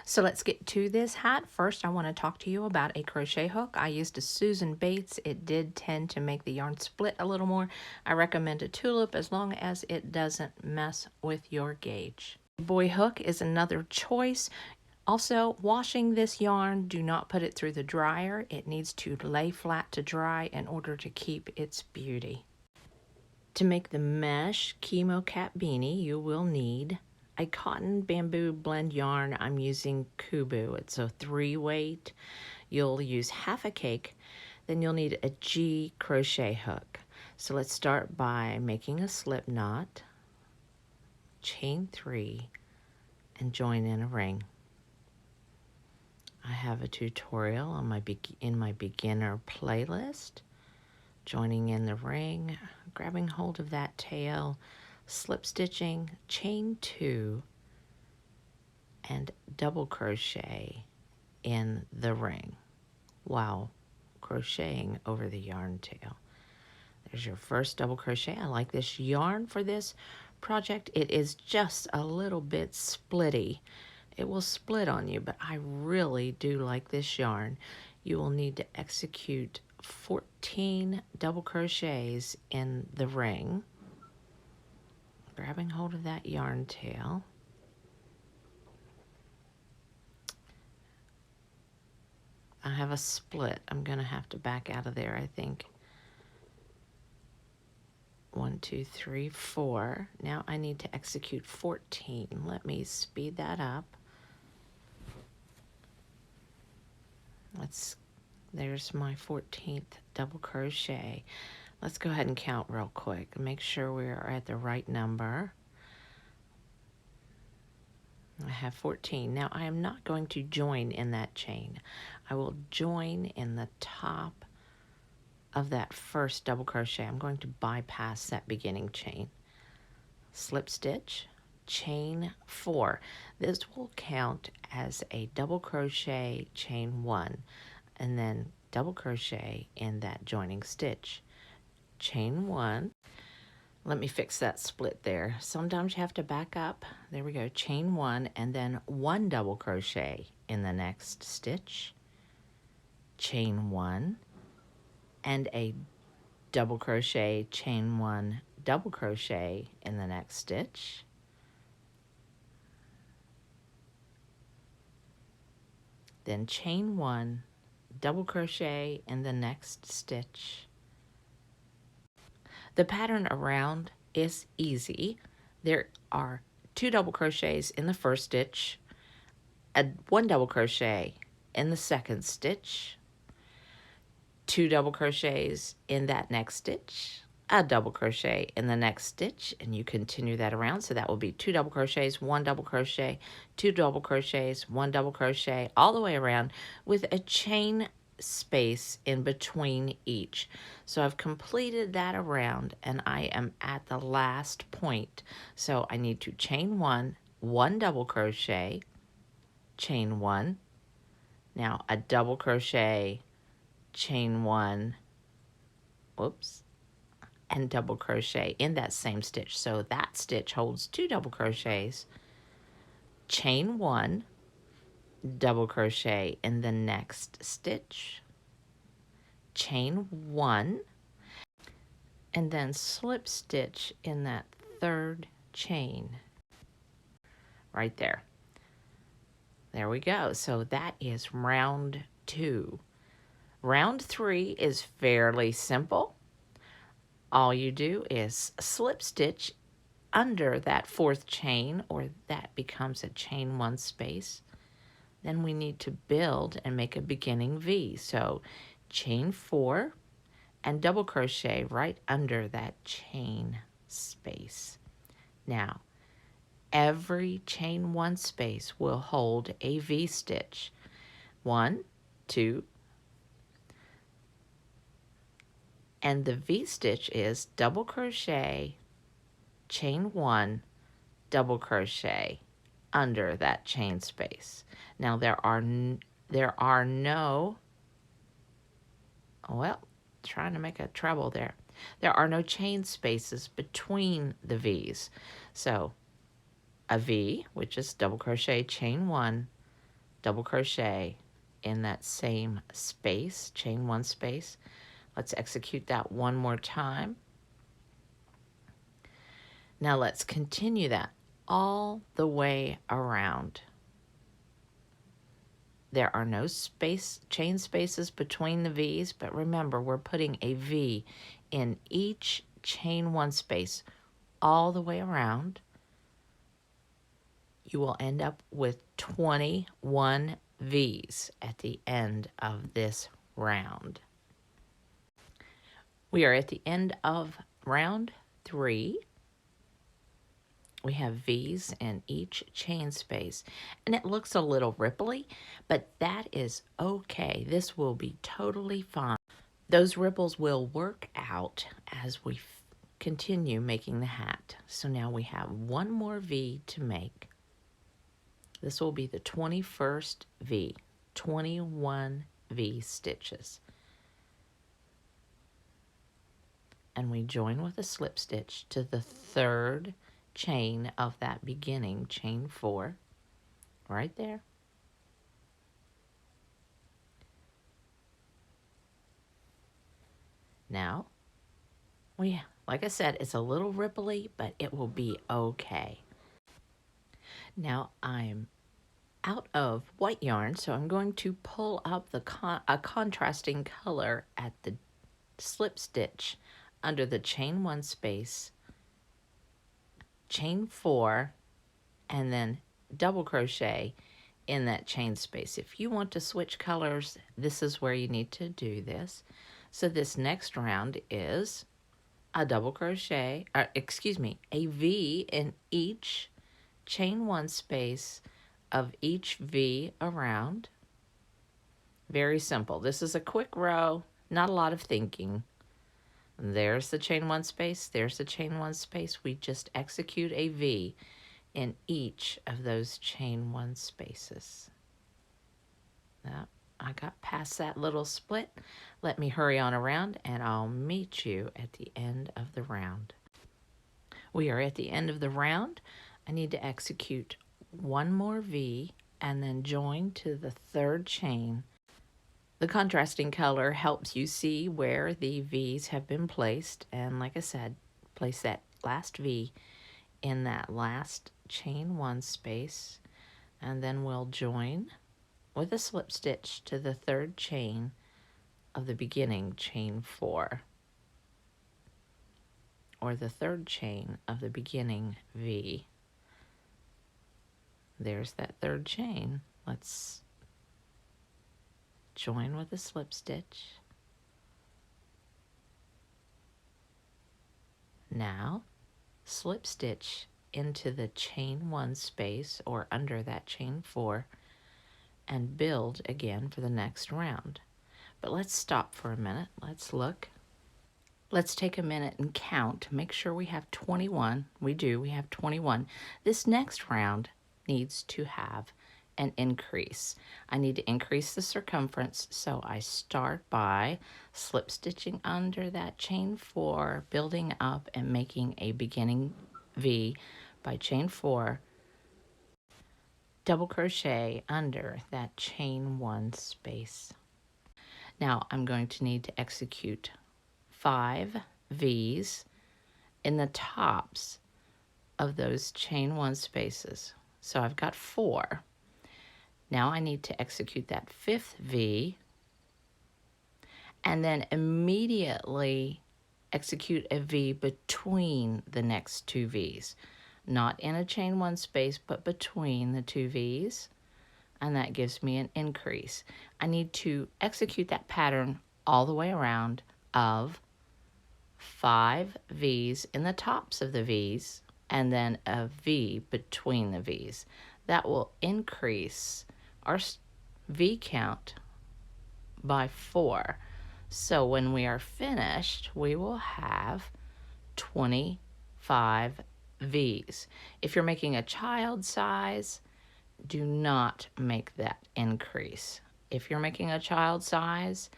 So let's get to this hat. First, I want to talk to you about a crochet hook. I used a Susan Bates. It did tend to make the yarn split a little more. I recommend a tulip as long as it doesn't mess with your gauge. Boy hook is another choice. Also, washing this yarn, do not put it through the dryer. It needs to lay flat to dry in order to keep its beauty. To make the mesh Chemo cap beanie, you will need a cotton bamboo blend yarn. I'm using Coboo. It's a 3 weight. You'll use half a cake. Then you'll need a G crochet hook. So let's start by making a slip knot, chain 3, and join in a ring. I have a tutorial on in my beginner playlist. Joining in the ring, grabbing hold of that tail, slip stitching, chain 2, and double crochet in the ring while crocheting over the yarn tail. There's your first double crochet. I like this yarn for this project. It is just a little bit splitty. It will split on you, but I really do like this yarn. You will need to execute 14 double crochets in the ring, grabbing hold of that yarn tail. I have a split. I'm going to have to back out of there, I think. 1, 2, 3, 4. Now I need to execute 14. Let me speed that up. There's my 14th double crochet. Let's go ahead and count real quick and make sure we are at the right number. I have 14. Now I am not going to join in that chain. I will join in the top of that first double crochet. I'm going to bypass that beginning chain. Slip stitch, chain 4. This will count as a double crochet, chain 1, and then double crochet in that joining stitch. Chain 1. Let me fix that split there. Sometimes you have to back up. There we go. Chain 1 and then 1 double crochet in the next stitch. Chain 1 and a double crochet, chain 1, double crochet in the next stitch. Then chain 1, double crochet in the next stitch. The pattern around is easy. There are 2 double crochets in the first stitch, 1 double crochet in the second stitch, 2 double crochets in that next stitch, a double crochet in the next stitch, and you continue that around. So that will be 2 double crochets, 1 double crochet, 2 double crochets, 1 double crochet, all the way around with a chain space in between each. So I've completed that around and I am at the last point. So I need to chain 1, 1 double crochet, chain 1, now a double crochet, chain 1, whoops, and double crochet in that same stitch. So that stitch holds 2 double crochets, chain 1, double crochet in the next stitch, chain 1, and then slip stitch in that third chain right there. There we go. So that is round 2. Round 3 is fairly simple. All you do is slip stitch under that 4th chain, or that becomes a chain 1 space. Then we need to build and make a beginning V. So chain 4 and double crochet right under that chain space. Now, every chain 1 space will hold a V stitch. 1, 2, and the V stitch is double crochet, chain 1, double crochet under that chain space. Now there are no, well, trying to make a treble there. There are no chain spaces between the V's. So a V, which is double crochet, chain 1, double crochet in that same space, chain 1 space. Let's execute that one more time. Now let's continue that all the way around. There are no chain spaces between the V's, but remember, we're putting a V in each chain 1 space all the way around. You will end up with 21 V's at the end of this round. We are at the end of round 3. We have V's in each chain space, and it looks a little ripply, but that is okay. This will be totally fine. Those ripples will work out as we continue making the hat. So now we have one more V to make. This will be the 21st V, 21 V stitches. And we join with a slip stitch to the 3rd chain of that beginning chain 4, right there. Now, like I said, it's a little ripply, but it will be okay. Now I'm out of white yarn, so I'm going to pull up a contrasting color at the slip stitch under the chain 1 space, chain 4, and then double crochet in that chain space. If you want to switch colors, this is where you need to do this. So this next round is a double crochet, a V in each chain 1 space of each V around. Very simple. This is a quick row, not a lot of thinking. There's the chain 1 space, there's the chain 1 space. We just execute a V in each of those chain 1 spaces. Now, I got past that little split. Let me hurry on around and I'll meet you at the end of the round. We are at the end of the round. I need to execute one more V and then join to the 3rd chain. The contrasting color helps you see where the V's have been placed, and like I said, place that last V in that last chain 1 space, and then we'll join with a slip stitch to the 3rd chain of the beginning chain 4, or the 3rd chain of the beginning V. There's that 3rd chain. Let's join with a slip stitch. Now, slip stitch into the chain 1 space or under that chain 4 and build again for the next round. But let's stop for a minute. Let's look. Let's take a minute and count. Make sure we have 21. We do. We have 21. This next round needs to have an increase. I need to increase the circumference, so I start by slip stitching under that chain 4, building up and making a beginning V by chain 4, double crochet under that chain 1 space. Now I'm going to need to execute 5 V's in the tops of those chain 1 spaces. So I've got 4. Now I need to execute that 5th V and then immediately execute a V between the next 2 V's. Not in a chain 1 space, but between the 2 V's. And that gives me an increase. I need to execute that pattern all the way around of 5 V's in the tops of the V's and then a V between the V's. That will increase our V count by 4. So when we are finished, we will have 25 V's. If you're making a child size, do not make that increase. If you're making a child size,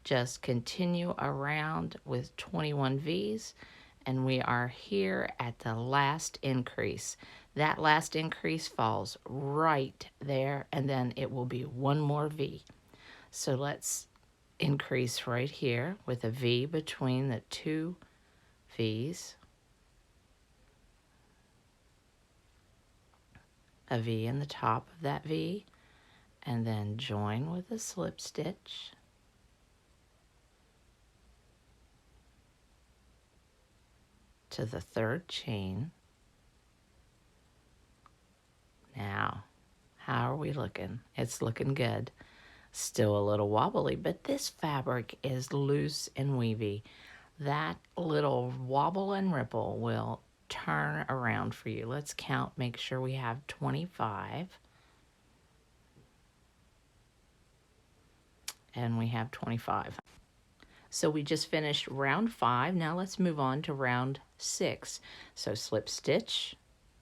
just continue around with 21 V's, and we are here at the last increase. That last increase falls right there, and then it will be one more V. So let's increase right here with a V between the two V's, a V in the top of that V, and then join with a slip stitch, to the third chain. Now, how are we looking? It's looking good. Still a little wobbly, but this fabric is loose and weavy. That little wobble and ripple will turn around for you. Let's count, make sure we have 25. And we have 25. So we just finished round 5. Now let's move on to round 6. So slip stitch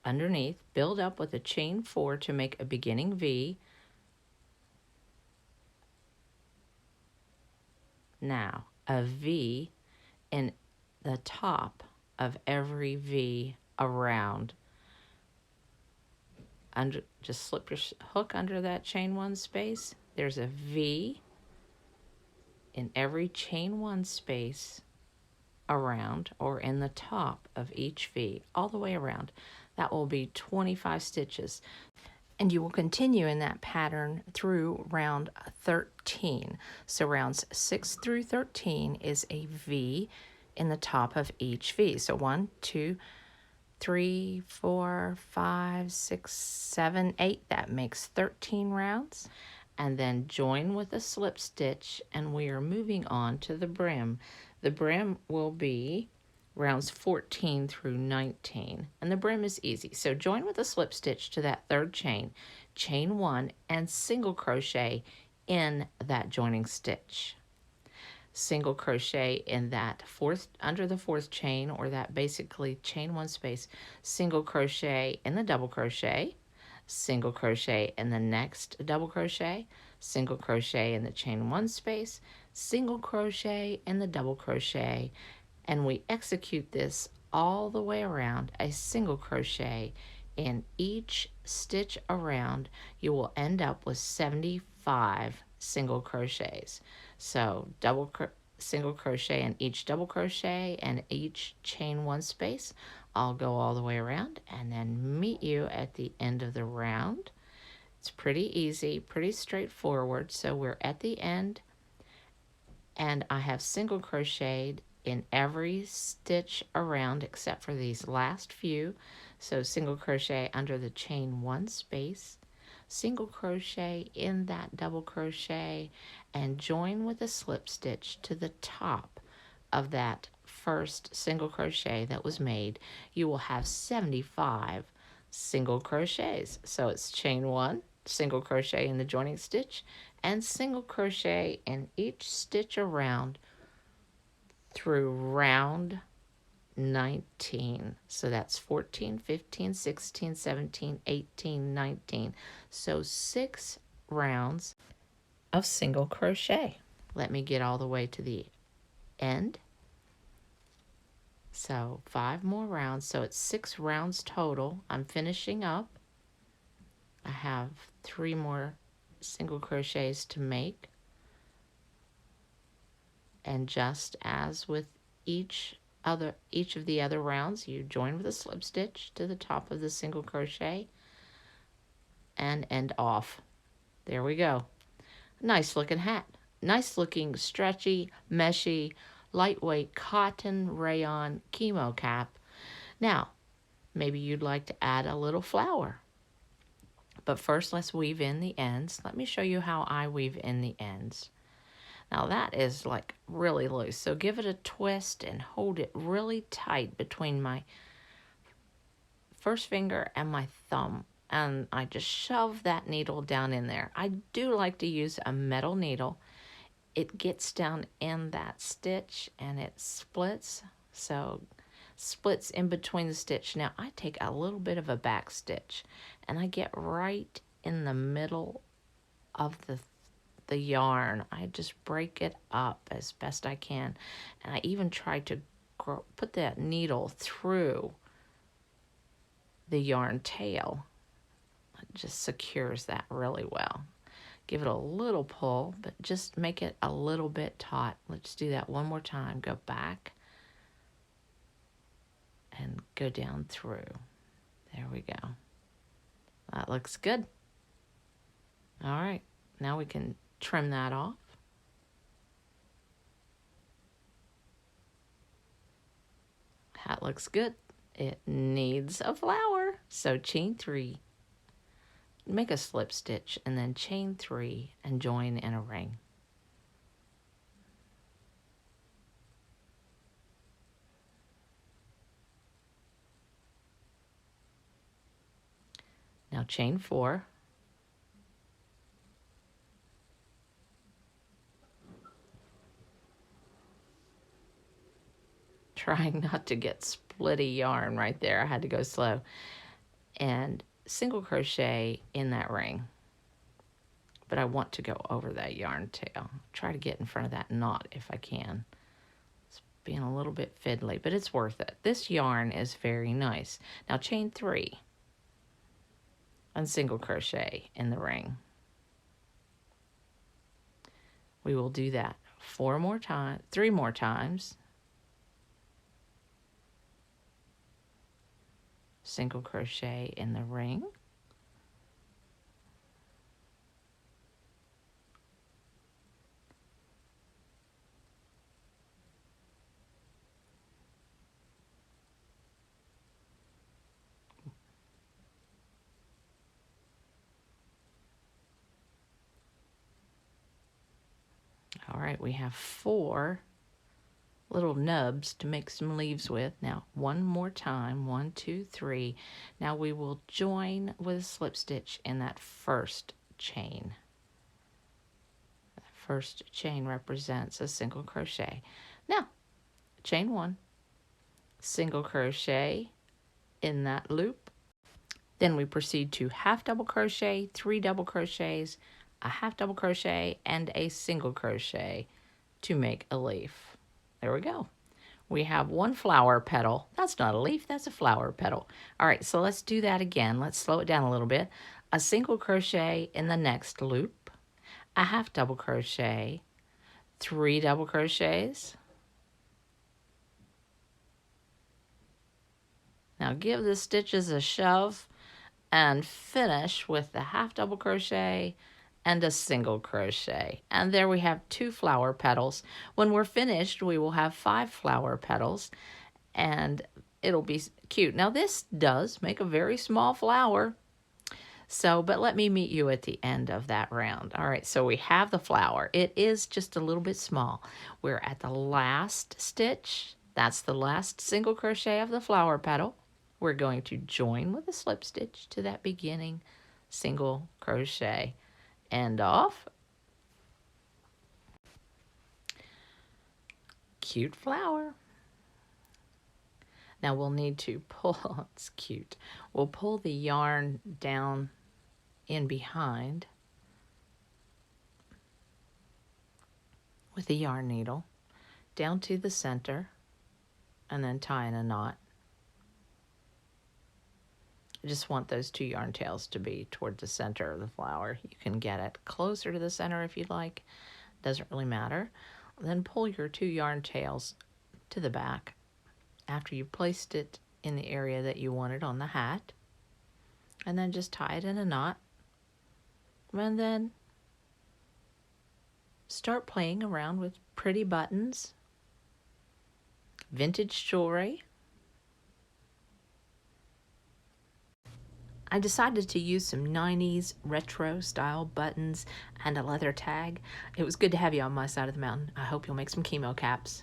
underneath, build up with a chain 4 to make a beginning V. Now a V in the top of every V around. Just slip your hook under that chain 1 space. There's a V in every chain 1 space around, or in the top of each V, all the way around. That will be 25 stitches. And you will continue in that pattern through round 13. So rounds 6 through 13 is a V in the top of each V. So 1, 2, 3, 4, 5, 6, 7, 8. That makes 13 rounds. And then join with a slip stitch, and we are moving on to the brim. The brim will be rounds 14 through 19, and the brim is easy. So join with a slip stitch to that third chain, chain 1, and single crochet in that joining stitch. Single crochet in that fourth, under the 4th chain, or that basically chain 1 space, single crochet in the double crochet, single crochet in the next double crochet, single crochet in the chain 1 space, single crochet in the double crochet, and we execute this all the way around, a single crochet in each stitch around. You will end up with 75 single crochets. So single crochet in each double crochet and each chain 1 space. I'll go all the way around and then meet you at the end of the round. It's pretty easy, pretty straightforward. So we're at the end, and I have single crocheted in every stitch around except for these last few. So single crochet under the chain 1 space, single crochet in that double crochet, and join with a slip stitch to the top of that first single crochet that was made. You will have 75 single crochets. So it's chain 1, single crochet in the joining stitch, and single crochet in each stitch around through round 19. So that's 14, 15, 16, 17, 18, 19. So 6 rounds of single crochet. Let me get all the way to the end. So 5 more rounds. So it's 6 rounds total. I'm finishing up. I have 3 more single crochets to make. And just as with each of the other rounds, you join with a slip stitch to the top of the single crochet and end off. There we go. Nice looking hat. Nice looking stretchy, meshy, lightweight cotton rayon chemo cap. Now, maybe you'd like to add a little flower. But first, let's weave in the ends. Let me show you how I weave in the ends. Now that is like really loose, so give it a twist and hold it really tight between my first finger and my thumb, and I just shove that needle down in there. I do like to use a metal needle. It gets down in that stitch and it splits, so splits in between the stitch. Now I take a little bit of a back stitch and I get right in the middle of the yarn. I just break it up as best I can, and I even try to put that needle through the yarn tail. It just secures that really well. Give it a little pull, but just make it a little bit taut. Let's do that one more time. Go back and go down through. There we go. That looks good. All right, now we can trim that off. That looks good. It needs a flower, so chain 3. Make a slip stitch and then chain 3 and join in a ring. Now chain 4. Trying not to get splitty yarn right there. I had to go slow. And single crochet in that ring. But I want to go over that yarn tail. Try to get in front of that knot if I can. It's being a little bit fiddly, but it's worth it. This yarn is very nice. Now chain 3 and single crochet in the ring. We will do that 3 more times. Single crochet in the ring. All right, we have 4 little nubs to make some leaves with. Now, one more time, 1, 2, 3. Now we will join with a slip stitch in that first chain. That first chain represents a single crochet. Now, chain 1, single crochet in that loop. Then we proceed to half double crochet, 3 double crochets, a half double crochet, and a single crochet to make a leaf. There we go. We have 1 flower petal. That's not a leaf, that's a flower petal. All right, so let's do that again. Let's slow it down a little bit. A single crochet in the next loop, a half double crochet, 3 double crochets. Now give the stitches a shove and finish with the half double crochet and a single crochet. And there we have 2 flower petals. When we're finished, we will have 5 flower petals and it'll be cute. Now this does make a very small flower. So, but let me meet you at the end of that round. All right, so we have the flower. It is just a little bit small. We're at the last stitch. That's the last single crochet of the flower petal. We're going to join with a slip stitch to that beginning single crochet. End off. Cute flower. Now we'll need to pull, it's cute. We'll pull the yarn down in behind with the yarn needle down to the center and then tie in a knot. I just want those 2 yarn tails to be toward the center of the flower. You can get it closer to the center if you'd like. Doesn't really matter. Then pull your 2 yarn tails to the back after you placed it in the area that you wanted on the hat. And then just tie it in a knot. And then start playing around with pretty buttons, vintage jewelry. I decided to use some 90s retro style buttons and a leather tag. It was good to have you on my side of the mountain. I hope you'll make some chemo caps.